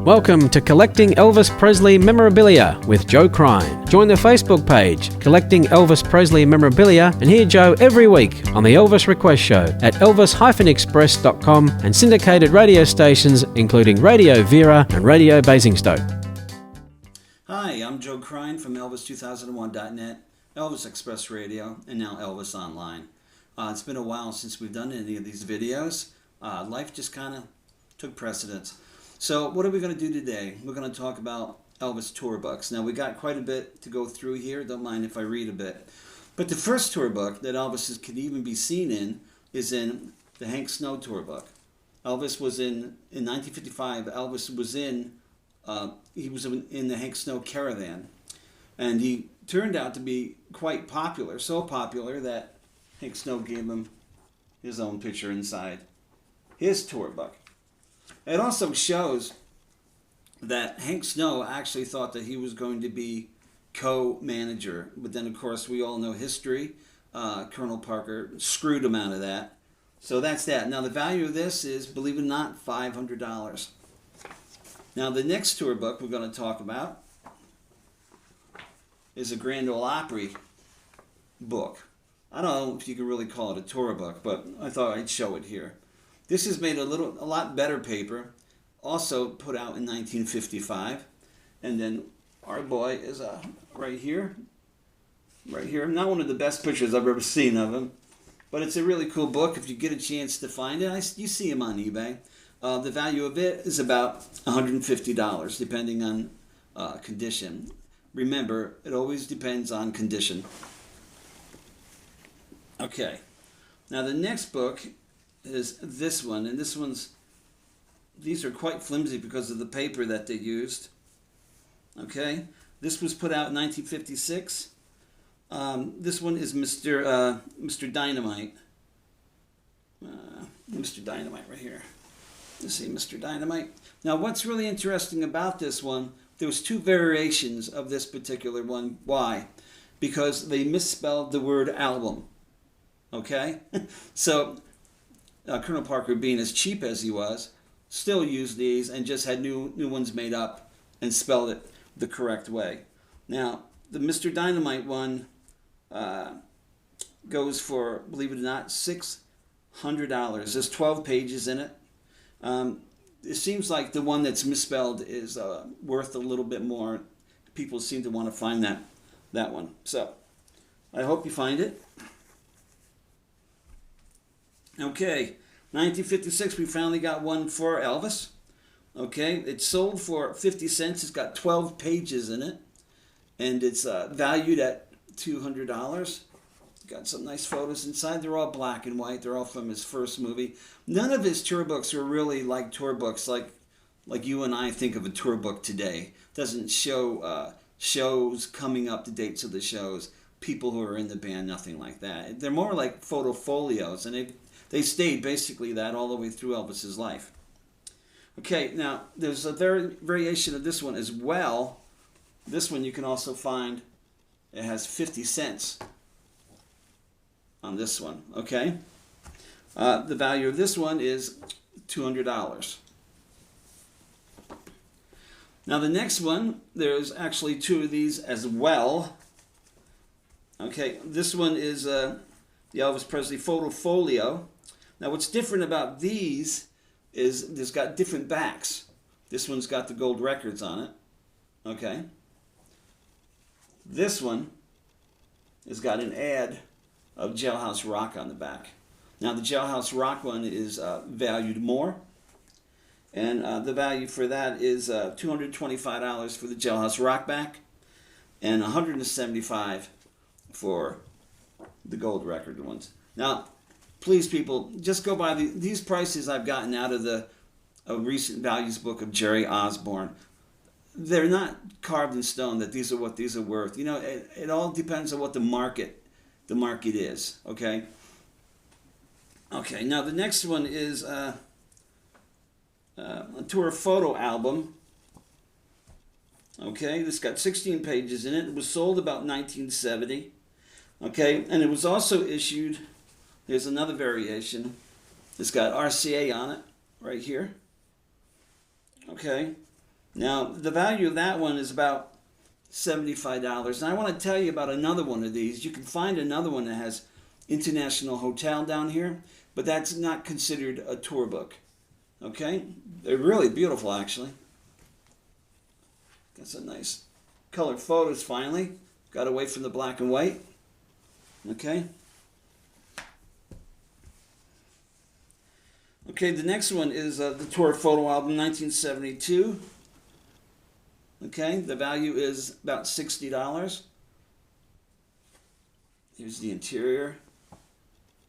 Welcome to Collecting Elvis Presley Memorabilia with Joe Crine. Join the Facebook page, Collecting Elvis Presley Memorabilia, and hear Joe every week on the Elvis Request Show at elvis-express.com and syndicated radio stations including Radio Vera and Radio Basingstoke. Hi, I'm Joe Crine from Elvis2001.net, Elvis Express Radio, and now Elvis Online. It's been a while since we've done any of these videos. Life just kind of took precedence. So what are we going to do today? We're going to talk about Elvis tour books. Now we got quite a bit to go through here. Don't mind if I read a bit. But the first tour book that Elvis could even be seen in is in the Hank Snow tour book. Elvis was in 1955. Elvis was in the Hank Snow Caravan, and he turned out to be quite popular. So popular that Hank Snow gave him his own picture inside his tour book. It also shows that Hank Snow actually thought that he was going to be co-manager, but then of course we all know history. Colonel Parker screwed him out of that. So that's that. Now the value of this is, believe it or not, $500. Now the next tour book we're going to talk about is a Grand Ole Opry book. I don't know if you can really call it a tour book, but I thought I'd show it here. This is made a lot better paper, also put out in 1955. And then our boy is right here. Not one of the best pictures I've ever seen of him, but it's a really cool book. If you get a chance to find it, you see him on eBay. The value of it is about $150, depending on condition. Remember, it always depends on condition. Okay, now the next book is this one, and these are quite flimsy because of the paper that they used. Okay, this was put out in 1956. This one is Mr. Dynamite. Mr. Dynamite right here. Let's see, Mr. Dynamite. Now, what's really interesting about this one, there was two variations of this particular one. Why? Because they misspelled the word album. Okay, so Colonel Parker, being as cheap as he was, still used these and just had new ones made up and spelled it the correct way. Now, the Mr. Dynamite one goes for, believe it or not, $600. There's 12 pages in it. It seems like the one that's misspelled is worth a little bit more. People seem to want to find that one. So, I hope you find it. Okay, 1956, we finally got one for Elvis. Okay, it sold for 50 cents. It's got 12 pages in it, and it's valued at $200. Got some nice photos inside. They're all black and white. They're all from his first movie. None of his tour books are really like tour books like you and I think of a tour book today. Doesn't show shows coming up, the dates of the shows, people who are in the band, nothing like that. They're more like photo folios, and they stayed basically that all the way through Elvis's life. Okay, now there's a variation of this one as well. This one you can also find, it has 50 cents on this one, okay? The value of this one is $200. Now the next one, there's actually two of these as well. Okay, this one is the Elvis Presley photo folio. Now what's different about these is there's got different backs. This one's got the gold records on it. Okay. This one has got an ad of Jailhouse Rock on the back. Now the Jailhouse Rock one is valued more. And the value for that is $225 for the Jailhouse Rock back and $175 for the gold record ones. Now, please, people, just go by these prices I've gotten out of a recent values book of Jerry Osborne. They're not carved in stone that these are what these are worth. You know, it all depends on what the market is. Okay. Okay. Now the next one is a tour photo album. Okay, this got 16 pages in it. It was sold about 1970. Okay, and it was also issued. Here's another variation. It's got RCA on it, right here. Okay, Now, the value of that one is about $75. And I want to tell you about another one of these. You can find another one that has International Hotel down here, but that's not considered a tour book. Okay? They're really beautiful, actually. Got some nice colored photos finally. Got away from the black and white. Okay? Okay, the next one is the Torah photo album, 1972. Okay, the value is about $60. Here's the interior.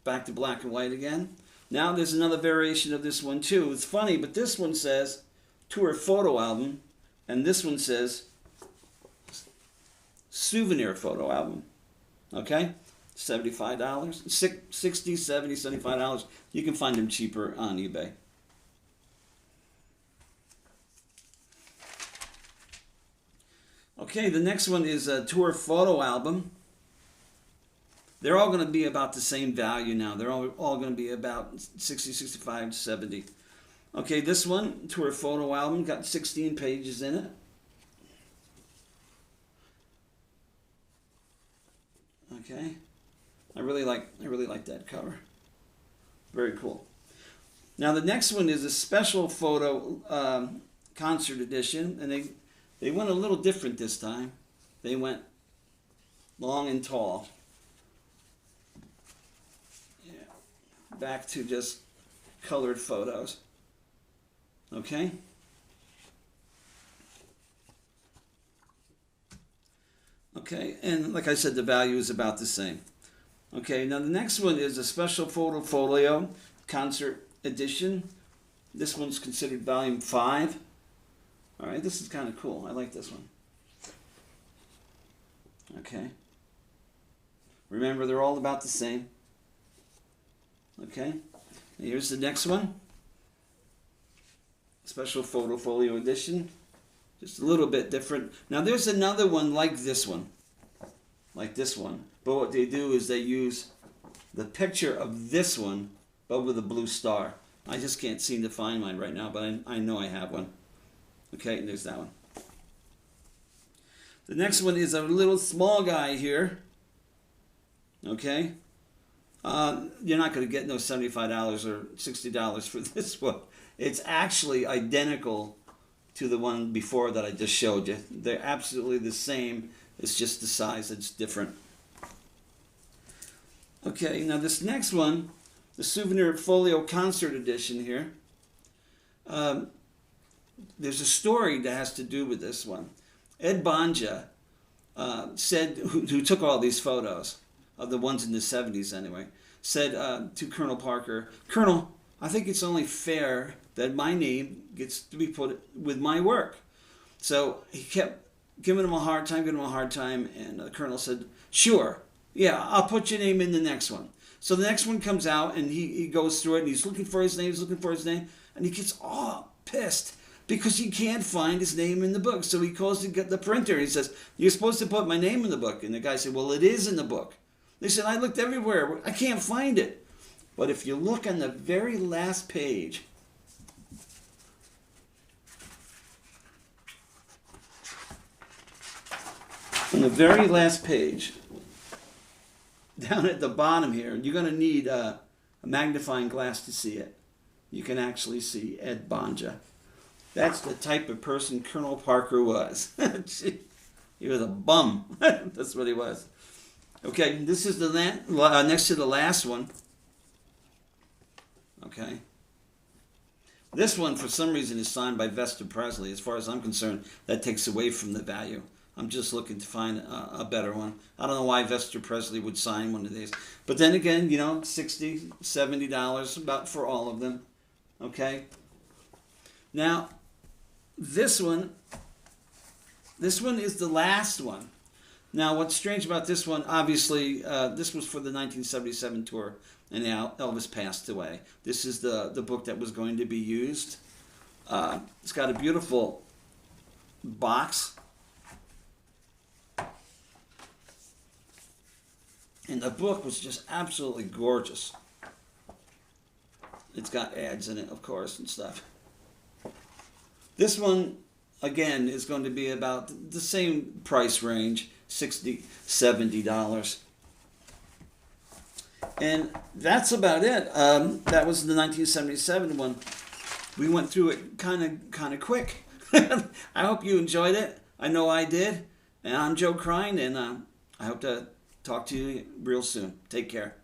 Back to black and white again. Now there's another variation of this one too. It's funny, but this one says Tour photo album, and this one says Souvenir photo album. Okay? $75. 60, 70, $75. You can find them cheaper on eBay. Okay, the next one is a tour photo album. They're all going to be about the same value now. They're all going to be about 60, 65, 70. Okay, this one, tour photo album, got 16 pages in it. Okay, I really like that cover. Very cool. Now the next one is a special photo concert edition, and they went a little different this time. They went long and tall. Yeah. Back to just colored photos. Okay? Okay, and like I said, the value is about the same. Okay, now the next one is a special photo folio concert edition. This one's considered volume 5. All right, this is kind of cool. I like this one. Okay. Remember, they're all about the same. Okay. Here's the next one. Special photo folio edition. Just a little bit different. Now, there's another one like this one. Like this one. But what they do is they use the picture of this one, but with a blue star. I just can't seem to find mine right now, but I know I have one. Okay, and there's that one. The next one is a little small guy here. Okay. You're not going to get no $75 or $60 for this one. It's actually identical to the one before that I just showed you. They're absolutely the same. It's just the size that's different. Okay, now this next one, the Souvenir Folio Concert Edition here. There's a story that has to do with this one. Ed Banja said, who took all these photos, of the ones in the 70s anyway, said to Colonel Parker, "Colonel, I think it's only fair that my name gets to be put with my work." So he kept giving him a hard time, and the colonel said, "Sure, yeah, I'll put your name in the next one." So the next one comes out, and he goes through it, and he's looking for his name, and he gets all pissed because he can't find his name in the book. So he calls the printer, and he says, "You're supposed to put my name in the book." And the guy said, "Well, it is in the book." They said, "I looked everywhere. I can't find it." But if you look on the very last page, on the very last page, down at the bottom here, you're going to need a magnifying glass to see it. You can actually see Ed Banja. That's the type of person Colonel Parker was. He was a bum. That's what he was. Okay, this is the next to the last one. Okay. This one, for some reason, is signed by Elvis Presley. As far as I'm concerned, that takes away from the value. I'm just looking to find a better one. I don't know why Elvis Presley would sign one of these. But then again, $60, $70 about for all of them. Okay? Now, this one is the last one. Now, what's strange about this one, obviously, this was for the 1977 tour, and now Elvis passed away. This is the book that was going to be used. It's got a beautiful box. And the book was just absolutely gorgeous. It's got ads in it, of course, and stuff. This one again, is going to be about the same price range, $60, $70. And that's about it. That was the 1977 one. We went through it kind of quick. I hope you enjoyed it. I know I did. And I'm Joe Crine, and I hope to talk to you real soon. Take care.